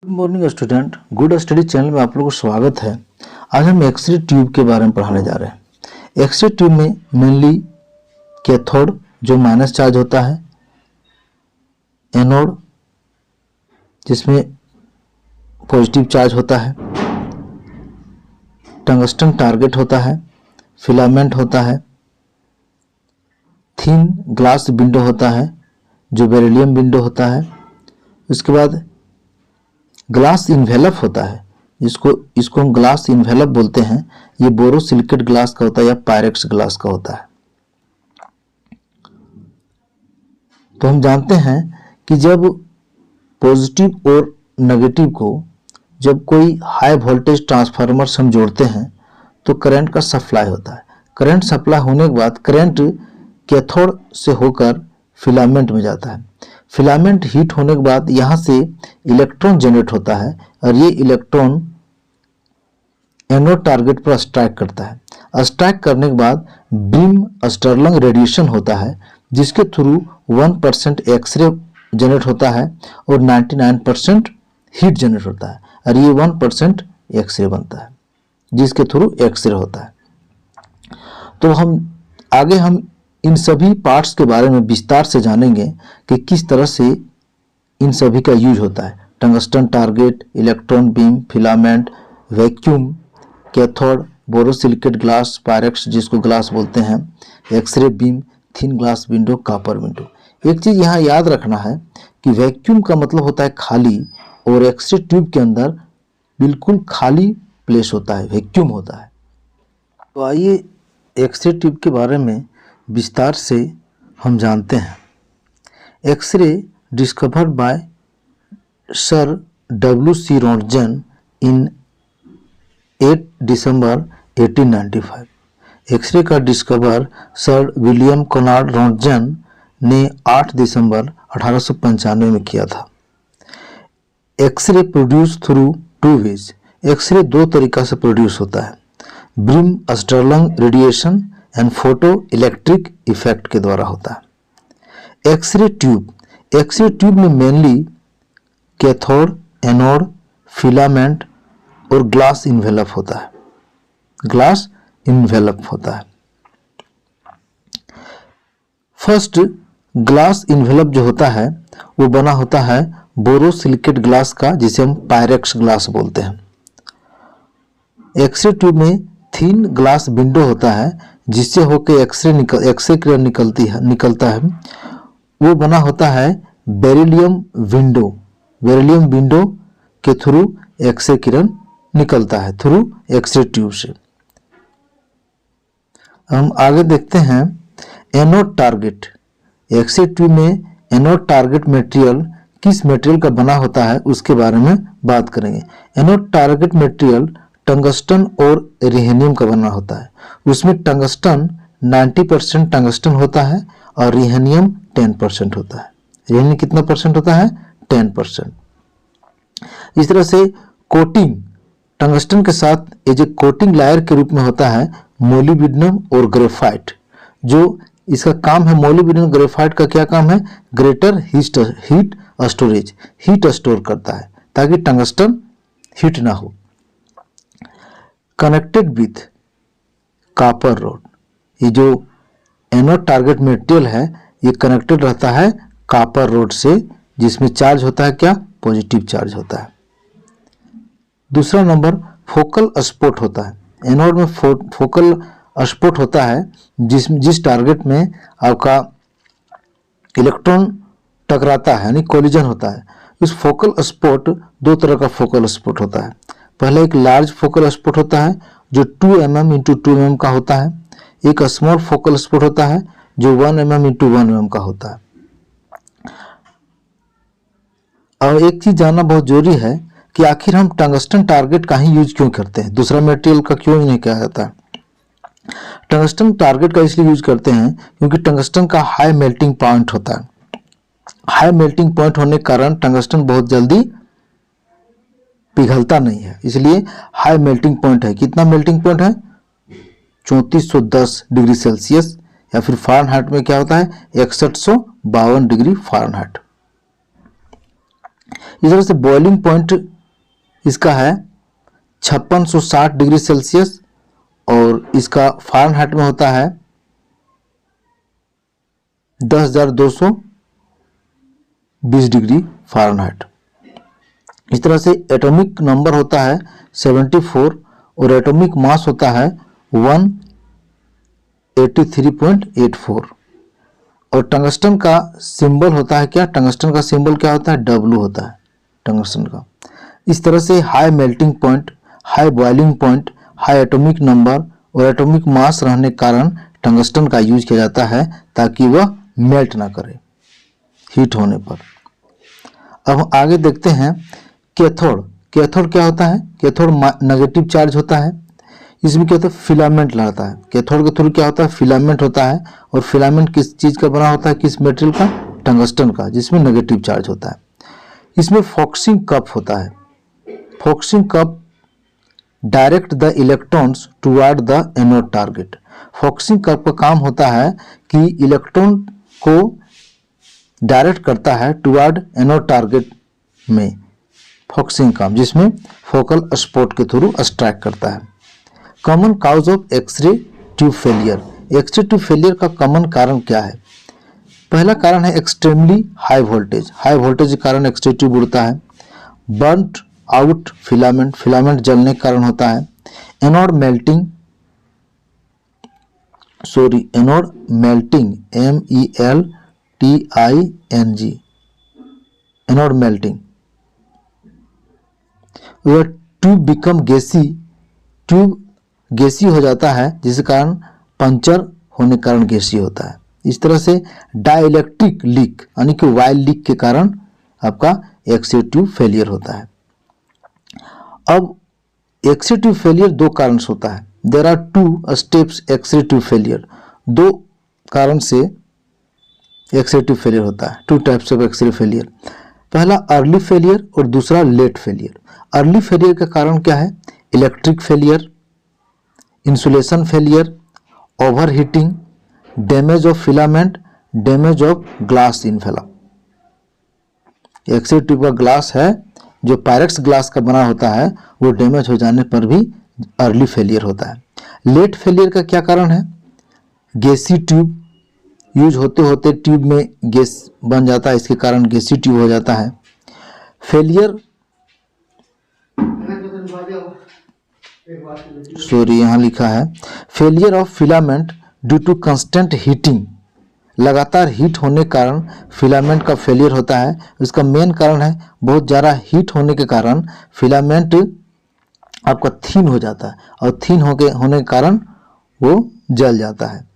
Good morning student, good study channel में आप लोगों को स्वागत है। आज हम एक्सरे ट्यूब के बारे में पढ़ाने जा रहे हैं। एक्सरे ट्यूब में मेनली कैथोड जो माइनस चार्ज होता है, एनोड जिसमें पॉजिटिव चार्ज होता है, टंगस्टन टारगेट होता है, फिलामेंट होता है, थिन ग्लास विंडो होता है जो बेरिलियम विंडो होता है। उसके बाद ग्लास इन्वेलप होता है इसको हम ग्लास इन्वेलप बोलते हैं। ये बोरोसिलिकेट ग्लास का होता है या पायरेक्स ग्लास का होता है। तो हम जानते हैं कि जब पॉजिटिव और नेगेटिव को जब कोई हाई वोल्टेज ट्रांसफार्मर से हम जोड़ते हैं तो करंट का सप्लाई होता है। करंट सप्लाई होने के बाद करंट कैथोड से होकर फिलामेंट में जाता है। फिलामेंट हीट होने के बाद यहाँ से इलेक्ट्रॉन जनरेट होता है और ये इलेक्ट्रॉन एनोड टारगेट पर स्ट्राइक करता है। स्ट्राइक करने के बाद बीम स्टर्लिंग रेडिएशन होता है जिसके थ्रू 1% एक्सरे जनरेट होता है और 99% हीट जनरेट होता है और ये 1% एक्सरे बनता है जिसके थ्रू एक्सरे होता है। तो हम इन सभी पार्ट्स के बारे में विस्तार से जानेंगे कि किस तरह से इन सभी का यूज होता है। Tungsten target, electron beam, filament, vacuum, cathode, borosilicate glass, Pyrex जिसको ग्लास बोलते हैं, x-ray beam, thin glass window, copper window. एक चीज़ यहाँ याद रखना है कि वैक्यूम का मतलब होता है खाली और एक्सरे ट्यूब के अंदर बिल्कुल खाली प्लेस होता है, वैक्यूम होता है। तो आइए एक्सरे ट्यूब के बारे में विस्तार से हम जानते हैं। X-ray discovered by sir W.C. Roentgen in 8 December 1895। X-ray का discover sir William Conrad Roentgen ने 8 दिसंबर 1895 में किया था। X-ray produce through two ways. X-ray दो तरीका से प्रोड्यूस होता है, bremsstrahlung radiation and photoelectric effect के द्वारा होता है। एक्सरे ट्यूब में मेनली कैथोड, एनोड, फिलामेंट और ग्लास इन्वेलप होता है। फर्स्ट ग्लास इन्वेलप जो होता है वो बना होता है बोरोसिलिकेट ग्लास का जिसे हम पायरेक्स ग्लास बोलते हैं। एक्सरे ट्यूब में थिन ग्लास विंडो होता है जिससे होकर एक्सरे किरण निकलता है। वो बना होता है बेरिलियम विंडो के थ्रू एक्सरे किरण निकलता है थ्रू एक्सरे ट्यूब से। हम आगे देखते हैं एनोड टारगेट। एक्सरे ट्यूब में एनोड टारगेट मटेरियल किस मटेरियल का बना होता है उसके बारे में बात करेंगे। एनोड टारगेट मटेरियल टंगस्टन और रिहेनियम का बना होता है। उसमें टंगस्टन 90% टंगस्टन होता है और रिहेनियम 10% होता है। रिहेनियम कितना परसेंट होता है? 10%। इस तरह से कोटिंग टंगस्टन के साथ एज ए कोटिंग लायर के रूप में होता है मोलिब्डेनम और ग्रेफाइट। जो इसका काम है, मोलिब्डेनम ग्रेफाइट का क्या काम है? Greater heat storage, heat store करता है ताकि टंगस्टन हीट ना हो। Connected with copper road. ये जो एनोड टारगेट मटेरियल है ये कनेक्टेड रहता है कॉपर रोड से जिसमें चार्ज होता है क्या? पॉजिटिव चार्ज होता है। दूसरा नंबर फोकल स्पॉट होता है। एनोड में फोकल स्पॉट होता है जिस टारगेट में आपका इलेक्ट्रॉन टकराता है यानी कोलिजन होता है। इस फोकल स्पॉट दो तरह का फोकल स्पॉट होता है। पहले एक लार्ज फोकल स्पॉट होता है जो 2 mm × 2 mm का होता है। एक स्मॉल फोकल स्पॉट होता है जो 1 mm × 1 mm का होता है। और एक चीज जानना बहुत जरूरी है कि आखिर हम टंगस्टन टारगेट का ही यूज क्यों करते हैं, दूसरा मटेरियल का क्यों नहीं किया जाता है। टंगस्टन टारगेट का इसलिए यूज करते हैं क्योंकि टंगस्टन का हाई मेल्टिंग पॉइंट होता है। हाई मेल्टिंग पॉइंट होने के कारण टंगस्टन बहुत जल्दी पिघलता नहीं है, इसलिए हाई मेल्टिंग पॉइंट है। कितना मेल्टिंग पॉइंट है? 3410 डिग्री सेल्सियस या फिर फ़ारेनहाइट में क्या होता है? 6152 डिग्री फ़ारेनहाइट। इस तरह से बॉइलिंग पॉइंट इसका है 5660 डिग्री सेल्सियस और इसका फ़ारेनहाइट में होता है 10,220 डिग्री फ़ारेनहाइट। इस तरह से एटॉमिक नंबर होता है 74 और एटॉमिक मास होता है 183.84 और टंगस्टन का सिंबल होता है क्या, टंगस्टन का सिंबल क्या होता है, W होता है टंगस्टन का। इस तरह से high melting point, high boiling point, high atomic number और एटॉमिक मास रहने के कारण टंगस्टन का यूज किया जाता है ताकि वह मेल्ट ना करे हीट होने पर। अब हम आगे देखते हैं कैथोड। कैथोड क्या होता है, कैथोड नेगेटिव चार्ज होता है, इसमें क्या होता है, फिलामेंट लहराता है। कैथोड के थ्रू क्या होता है, फिलामेंट होता है और फिलामेंट किस चीज का बना होता है, किस मेटेरियल का, टंगस्टन का, जिसमें नेगेटिव चार्ज होता है। इसमें फोकसिंग कप होता है। Focusing cup direct the electrons toward the anode target. Focusing cup का काम होता है कि इलेक्ट्रॉन को डायरेक्ट करता है टुवर्ड एनोड टारगेट में, फोकसिंग कप, जिसमें फोकल स्पॉट के थ्रू स्ट्राइक करता है। Common cause of x-ray tube failure. X-ray tube failure का कॉमन कारण क्या है? पहला कारण है extremely high voltage. High voltage के कारण एक्सरे ट्यूब उड़ता है। बर्न्ट आउट फिलामेंट, फिलामेंट जलने के कारण होता है। Anode melting, anode melting, MELTING, anode melting. Tube become gassy, tube gassy हो जाता है जिसके कारण पंचर होने के कारण गैसी होता है। इस तरह से डाइलेक्ट्रिक लीक यानी कि वाइल लीक के कारण आपका एक्सरे ट्यूब फेलियर होता है। अब एक्सरे ट्यूब फेलियर दो कारण से होता है। There are 2 steps x-ray tube failure. दो कारण से एक्सरे ट्यूब फेलियर होता है। 2 टाइप्स ऑफ एक्सरे फेलियर। पहला अर्ली फेलियर और दूसरा लेट फेलियर। अर्ली फेलियर का कारण क्या है? Electric failure, insulation failure, over heating, damage of filament, damage of glass envelope. X-ray tube का ग्लास है जो पायरेक्स ग्लास का बना होता है, वो डैमेज हो जाने पर भी अर्ली फेलियर होता है। लेट फेलियर का क्या कारण है? गैसी ट्यूब यूज होते होते ट्यूब में गैस बन जाता है, इसके कारण गैसी ट्यूब हो जाता है। फेलियर, यहाँ लिखा है failure of filament due to constant heating. लगातार हीट होने के कारण फिलामेंट का फेलियर होता है। इसका मेन कारण है बहुत ज़्यादा हीट होने के कारण फिलामेंट आपका थिन हो जाता है और थिन होने के कारण वो जल जाता है।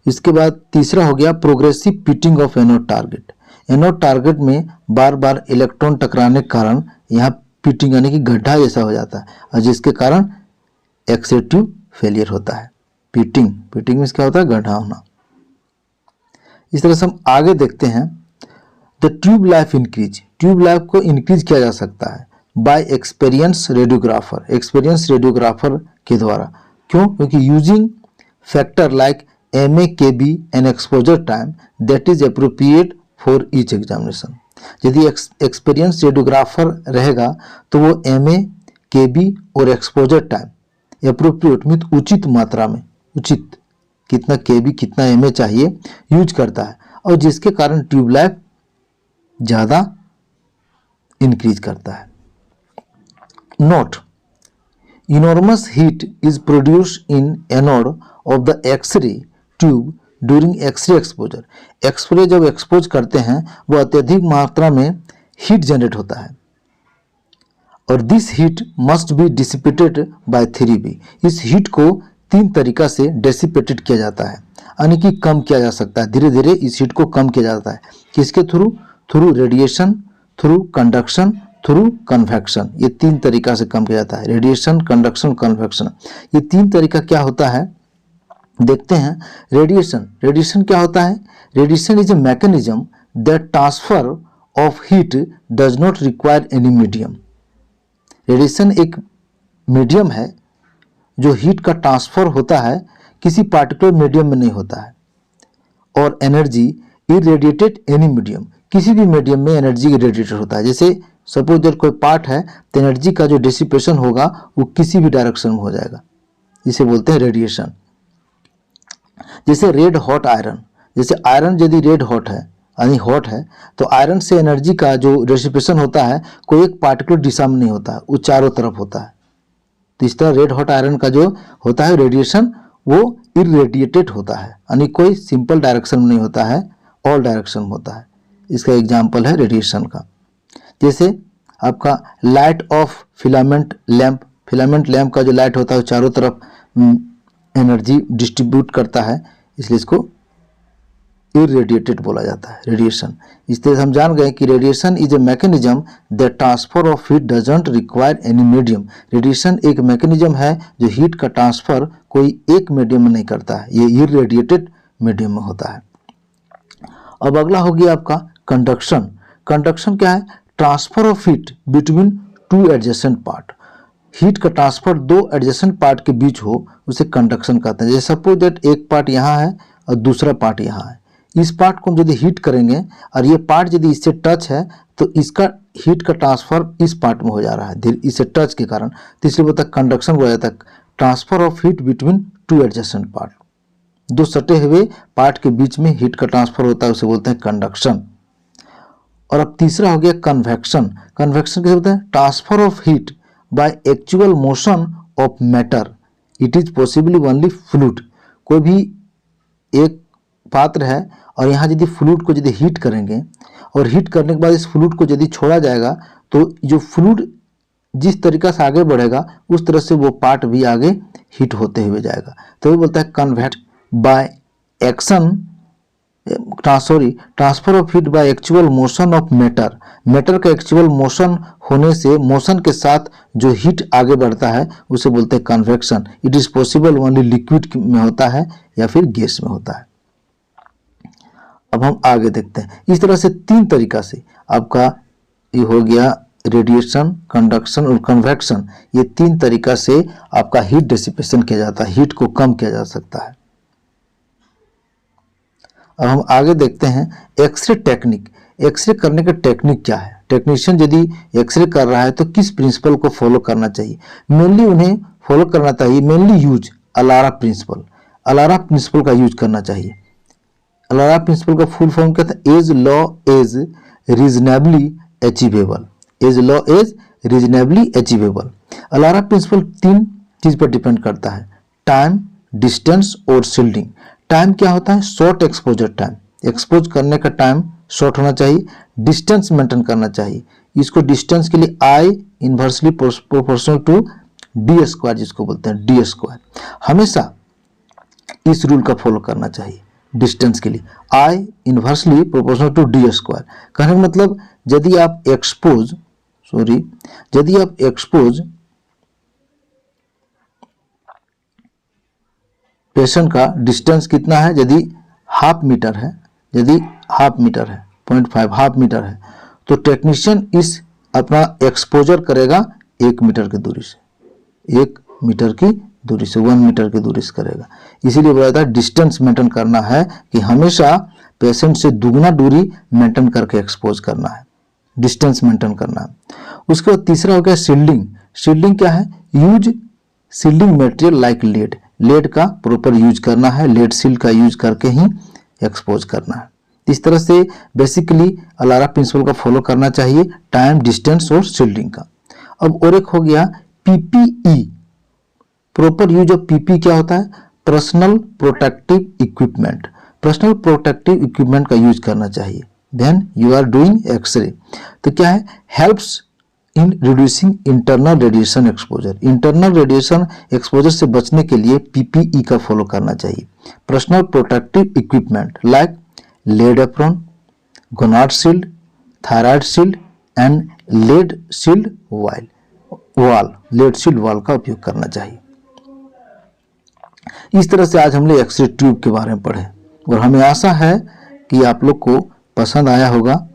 इसके बाद तीसरा हो गया progressive pitting of anode target. Anode target में बार बार इलेक्ट्रॉन टकराने के कारण यहाँ पिटिंग यानी कि गड्ढा जैसा हो जाता है और जिसके कारण एक्सरे ट्यूब फेलियर होता है। पिटिंग, पिटिंग में क्या होता है? गड्ढा होना। इस तरह से हम आगे देखते हैं the tube life increase. Tube life को इंक्रीज किया जा सकता है bye experience radiographer, experience radiographer के द्वारा। क्यों? क्योंकि using factor like MAKB and exposure time that is appropriate for each examination. यदि एक्सपीरियंस रेडियोग्राफर रहेगा तो वो MAKB और एक्सपोजर टाइम अप्रोप्रिएट मीन उचित मात्रा में, उचित कितना KB कितना MA चाहिए यूज करता है और जिसके कारण ट्यूब लाइफ ज़्यादा इंक्रीज करता है। Note, enormous heat is produced in anode of the x-ray tube during x-ray exposure. X-ray जब एक्सपोज करते हैं वो अत्यधिक मात्रा में हीट जनरेट होता है और this heat must be dissipated by 3B। इस हीट को 3 तरीका से डेसिपेटेड किया जाता है यानी कि कम किया जा सकता है। धीरे धीरे इस हीट को कम किया जाता है। किसके through? Through radiation, through conduction, through convection. ये 3 तरीका से कम किया जाता है। रेडिएशन, कंडक्शन, कन्वेक्शन, ये 3 तरीका क्या होता है देखते हैं। रेडिएशन, रेडिएशन क्या होता है? Radiation is a mechanism that transfer of heat does not require any medium. Radiation एक मीडियम है जो हीट का ट्रांसफर होता है, किसी पार्टिकुलर मीडियम में नहीं होता है। और एनर्जी इरेडिएटेड एनी मीडियम, किसी भी मीडियम में एनर्जी इरेडिएटेड होता है। जैसे सपोज दैट कोई पार्ट है तो एनर्जी का जो डिसिपेशन होगा वो किसी भी डायरेक्शन में हो जाएगा, इसे बोलते हैं रेडिएशन। जैसे रेड हॉट आयरन, जैसे आयरन यदि रेड हॉट है यानी हॉट है तो आयरन से एनर्जी का जो डिसिपेशन होता है कोई एक पार्टिकुलर दिशा में नहीं होता है, वो चारों तरफ होता है। तो इस तरह रेड हॉट आयरन का जो होता है रेडिएशन वो इरेडिएटेड होता है, यानी कोई सिंपल डायरेक्शन में नहीं होता है, ऑल डायरेक्शन में होता है। इसका एग्जाम्पल है रेडिएशन का। जैसे आपका light of filament lamp, filament lamp का जो लाइट होता है वो चारों तरफ एनर्जी डिस्ट्रीब्यूट करता है, इसलिए इसको इरेडिएटेड बोला जाता है रेडिएशन। इस तरह हम जान गए कि radiation is a mechanism that transfer of heat doesn't require any medium. Radiation एक मैकेनिज्म है जो हीट का ट्रांसफर कोई एक मीडियम में नहीं करता है, ये इरेडिएटेड मीडियम में होता है। अब अगला हो गया आपका कंडक्शन। कंडक्शन क्या है? Transfer of heat between two adjacent part. Heat का ट्रांसफर दो एडजेसेंट पार्ट के बीच हो उसे कंडक्शन कहते हैं। जैसे सपोज दैट एक पार्ट यहाँ है और दूसरा पार्ट यहाँ है, इस पार्ट को हम यदि हीट करेंगे और ये पार्ट यदि इससे टच है तो इसका हीट का ट्रांसफर इस पार्ट में हो जा रहा है इससे टच के कारण, तो इसलिए बोलता है कंडक्शन बोला जाता है। Transfer of heat between two adjacent part, दो सटे हुए पार्ट के बीच में हीट का ट्रांसफर होता है, उसे बोलते हैं कंडक्शन। और अब तीसरा हो गया कन्वेक्शन। कन्वेक्शन कैसे होता है? Transfer of heat by actual motion of matter, it is possibly only fluid. कोई भी एक पात्र है और यहाँ यदि फ्लूइड को यदि हीट करेंगे और हीट करने के बाद इस फ्लूइड को यदि छोड़ा जाएगा तो जो फ्लूइड जिस तरीका से आगे बढ़ेगा उस तरह से वो पार्ट भी आगे हीट होते हुए जाएगा। तो ये बोलता है convect by action transfer of heat by actual motion of matter. Matter का एक्चुअल मोशन होने से मोशन के साथ जो हीट आगे बढ़ता है उसे बोलते हैं convection. It is possible only liquid में होता है या फिर गैस में होता है। अब हम आगे देखते हैं। इस तरह से तीन तरीका से आपका ये हो गया रेडिएशन, कंडक्शन और कन्वेक्शन। ये तीन तरीका से आपका हीट डिसिपेशन किया जाता है, हीट को कम किया जा सकता है। अब हम आगे देखते हैं एक्सरे टेक्निक। एक्सरे करने का टेक्निक क्या है? टेक्नीशियन यदि एक्सरे कर रहा है तो किस प्रिंसिपल को फॉलो करना चाहिए? मेनली उन्हें फॉलो करना चाहिए mainly use ALARA principle. ALARA principle का यूज करना चाहिए। अलारा प्रिंसिपल का फुल फॉर्म क्या था? As low as reasonably achievable. As low as reasonably achievable. ALARA principle तीन चीज पर डिपेंड करता है, टाइम, डिस्टेंस और शील्डिंग। टाइम क्या होता है? शॉर्ट एक्सपोजर टाइम, एक्सपोज करने का टाइम शॉर्ट होना चाहिए। डिस्टेंस मेंटेन करना चाहिए, इसको डिस्टेंस के लिए I inversely proportional to D square जिसको बोलते हैं डी स्क्वायर। हमेशा इस रूल का फॉलो करना चाहिए डिस्टेंस के लिए, I inversely proportional to D square. कहने का मतलब यदि आप एक्सपोज पेशेंट का डिस्टेंस कितना है, यदि हाफ मीटर है, 0.5 हाफ मीटर है, तो टेक्नीशियन इस अपना एक्सपोजर करेगा 1 मीटर की दूरी से, 1 मीटर की दूरी से, 1 मीटर की दूरी से करेगा। इसीलिए बोला जाता है डिस्टेंस मेंटेन करना है कि हमेशा पेशेंट से दुगना दूरी मेंटेन करके एक्सपोज करना है, डिस्टेंस मेंटेन करना है। उसके बाद तीसरा हो गया शील्डिंग। शील्डिंग क्या है? Use shielding material like lead. Lead का प्रॉपर यूज करना है, लेड शील्ड का यूज करके ही एक्सपोज करना है। इस तरह से बेसिकली अलारा प्रिंसिपल का फॉलो करना चाहिए, टाइम, डिस्टेंस और शील्डिंग का। अब और एक हो गया PPE. Proper use of PP क्या होता है? Personal protective equipment. Personal protective equipment का यूज करना चाहिए then you are doing x-ray. तो क्या है? Helps in reducing internal radiation exposure. Internal radiation exposure से बचने के लिए पीपीई का फॉलो करना चाहिए। Personal protective equipment like lead apron, gonad shield, thyroid shield and lead shield wall, lead shield wall का उपयोग करना चाहिए। इस तरह से आज हमने एक्सरे ट्यूब के बारे में पढ़े और हमें आशा है कि आप लोग को पसंद आया होगा।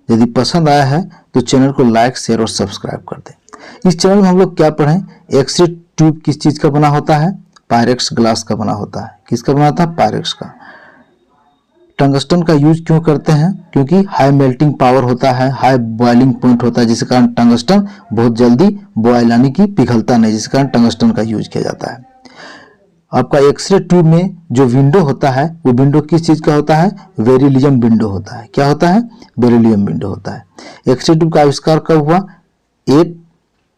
यदि पसंद आया है तो चैनल को लाइक, शेयर और सब्सक्राइब कर दें। इस चैनल में हम लोग क्या पढ़ें? एक्सरे ट्यूब किस चीज का बना होता है? पायरेक्स ग्लास का बना होता है। किसका बना होता है? पायरेक्स का। टंगस्टन का यूज क्यों करते हैं? क्योंकि हाई मेल्टिंग पावर होता है, हाई बॉइलिंग पॉइंट होता है, जिस कारण टंगस्टन बहुत जल्दी बॉयल यानी कि पिघलता नहीं, जिस कारण टंगस्टन का यूज किया जाता है। आपका एक्सरे ट्यूब में जो विंडो होता है वो विंडो किस चीज का होता है? बेरिलियम विंडो होता है। क्या होता है? बेरिलियम विंडो होता है। एक्सरे ट्यूब का आविष्कार कब हुआ? 8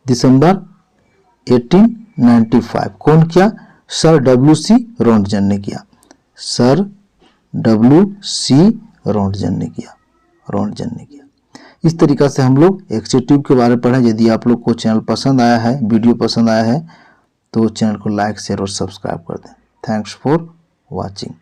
दिसंबर 1895। कौन किया? सर डब्ल्यू.सी. रोंटगन ने किया। सर डब्ल्यू.सी. रोंटगन ने किया। इस तरीका से हम लोग एक्सरे ट्यूब के बारे में पढ़ें। यदि आप लोग को चैनल पसंद आया है, वीडियो पसंद आया है, तो चैनल को लाइक, शेयर और सब्सक्राइब कर दें। Thanks for watching.